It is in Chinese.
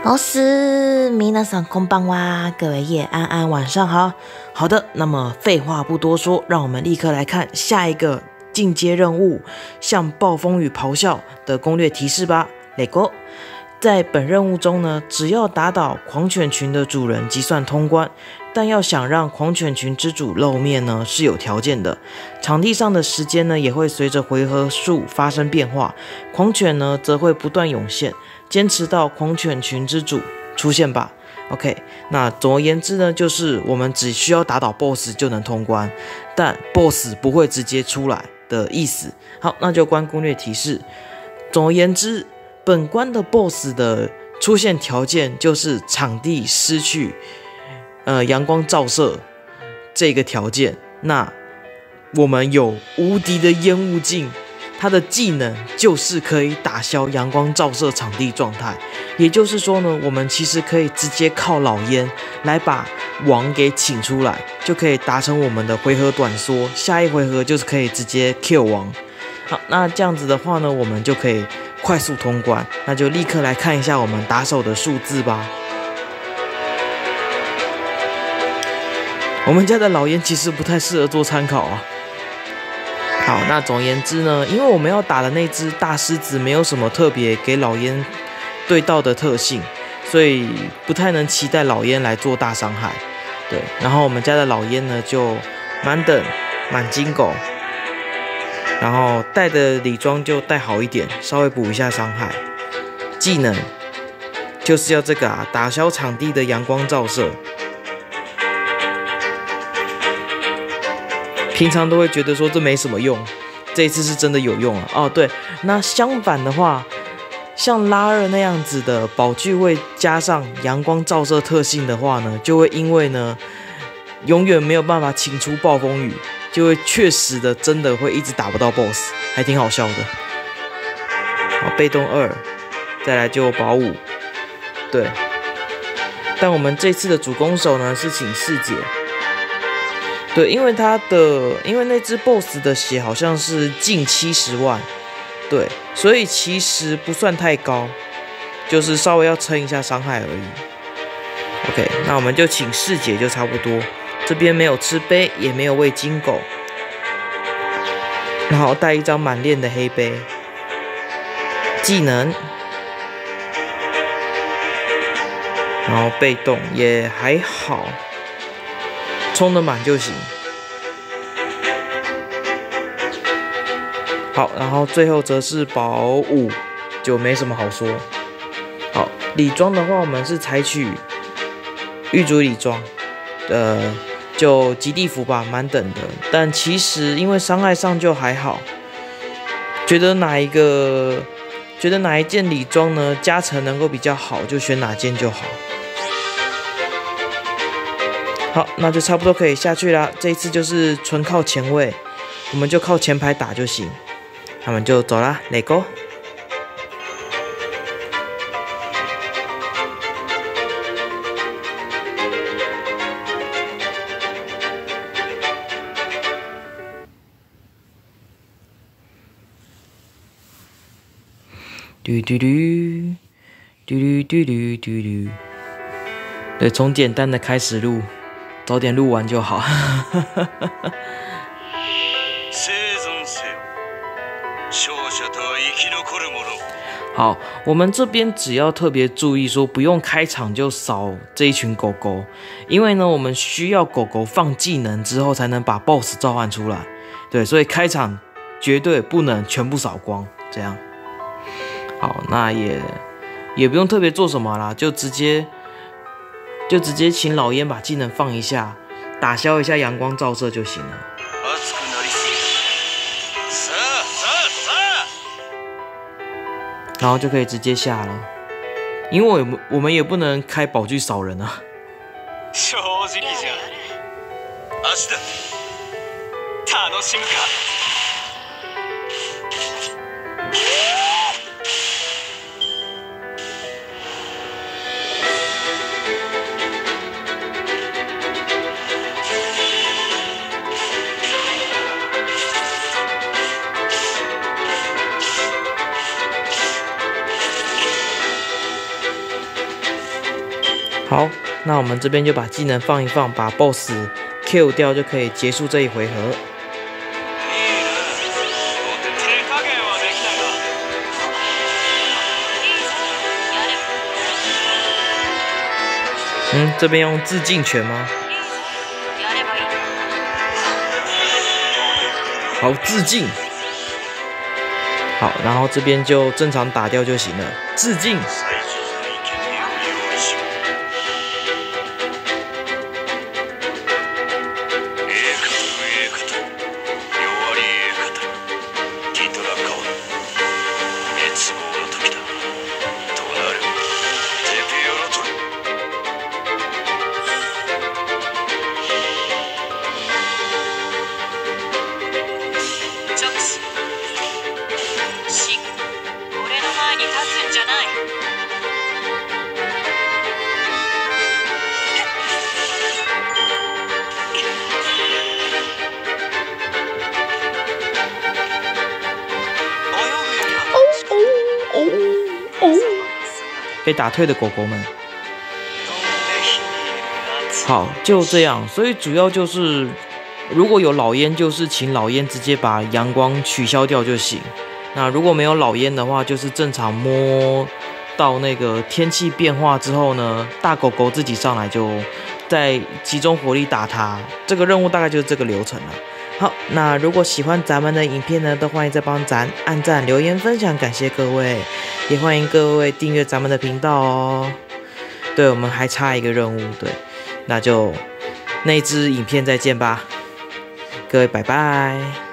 老师，皆さんこんばんは，各位夜安安，晚上好。好的，那么废话不多说，让我们立刻来看下一个进阶任务——向暴风雨咆哮的攻略提示吧。Let's go！在本任务中呢，只要打倒狂犬群的主人即算通关，但要想让狂犬群之主露面呢，是有条件的。场地上的时间呢，也会随着回合数发生变化，狂犬呢则会不断涌现，坚持到狂犬群之主出现吧。OK， 那总而言之呢，就是我们只需要打倒 BOSS 就能通关，但 BOSS 不会直接出来的意思。好，那就关攻略提示。总而言之，本关的 BOSS 的出现条件就是场地失去阳光照射这个条件。那我们有无敌的烟雾镜，它的技能就是可以打消阳光照射场地状态。也就是说呢，我们其实可以直接靠老烟来把王给请出来，就可以达成我们的回合短缩。下一回合就是可以直接 kill 王。好，那这样子的话呢，我们就可以快速通关。那就立刻来看一下我们打手的数字吧。我们家的老烟其实不太适合做参考啊。好，那总而言之呢，因为我们要打的那只大狮子没有什么特别给老烟对到的特性，所以不太能期待老烟来做大伤害。对，然后我们家的老烟呢就满等满金狗，然后带的礼装就带好一点，稍微补一下伤害。技能就是要这个打消场地的阳光照射。平常都会觉得说这没什么用，这一次是真的有用了哦。对，那相反的话，像拉二那样子的宝具会加上阳光照射特性的话呢，就会因为呢永远没有办法请出暴风雨，就会确实的真的会一直打不到 BOSS， 还挺好笑的。好，被动2，再来就保5。对，但我们这次的主攻手呢是请四姐。对，因为那只 BOSS 的血好像是近70万，对，所以其实不算太高，就是稍微要撑一下伤害而已。OK， 那我们就请四姐就差不多，这边没有吃杯，也没有喂金狗，然后带一张满练的黑杯，技能，然后被动也还好。充得满就行。好，然后最后则是保5，就没什么好说。好，礼装的话，我们是采取玉竹礼装，就极地服吧，满等的。但其实因为伤害上就还好，觉得哪一件礼装呢加成能够比较好，就选哪件就好。好，那就差不多可以下去啦。这一次就是纯靠前卫，我们就靠前排打就行。他们就走啦 ，Let's go。嘟嘟嘟，嘟嘟嘟嘟嘟嘟。对，从简单的开始录。早点录完就好。好，我们这边只要特别注意说，不用开场就扫这一群狗狗，因为呢，我们需要狗狗放技能之后才能把 BOSS 召唤出来。对，所以开场绝对不能全部扫光，这样。好，那也不用特别做什么啦，就直接请老烟把技能放一下，打消一下阳光照射就行了。然后就可以直接下了，因为我们也不能开宝具扫人啊。正直じゃ。明日楽しむか。好，那我们这边就把技能放一放，把 BOSS kill 掉就可以结束这一回合。这边用致敬拳吗？好，致敬。好，然后这边就正常打掉就行了。致敬。被打退的狗狗们，好，就这样。所以主要就是，如果有老烟，就是请老烟直接把阳光取消掉就行。那如果没有老烟的话，就是正常摸到那个天气变化之后呢，大狗狗自己上来就再集中火力打它。这个任务大概就是这个流程了。好，那如果喜欢咱们的影片呢，都欢迎再帮咱按赞、留言、分享，感谢各位，也欢迎各位订阅咱们的频道哦。对，我们还差一个任务，对，那就那支影片再见吧，各位拜拜。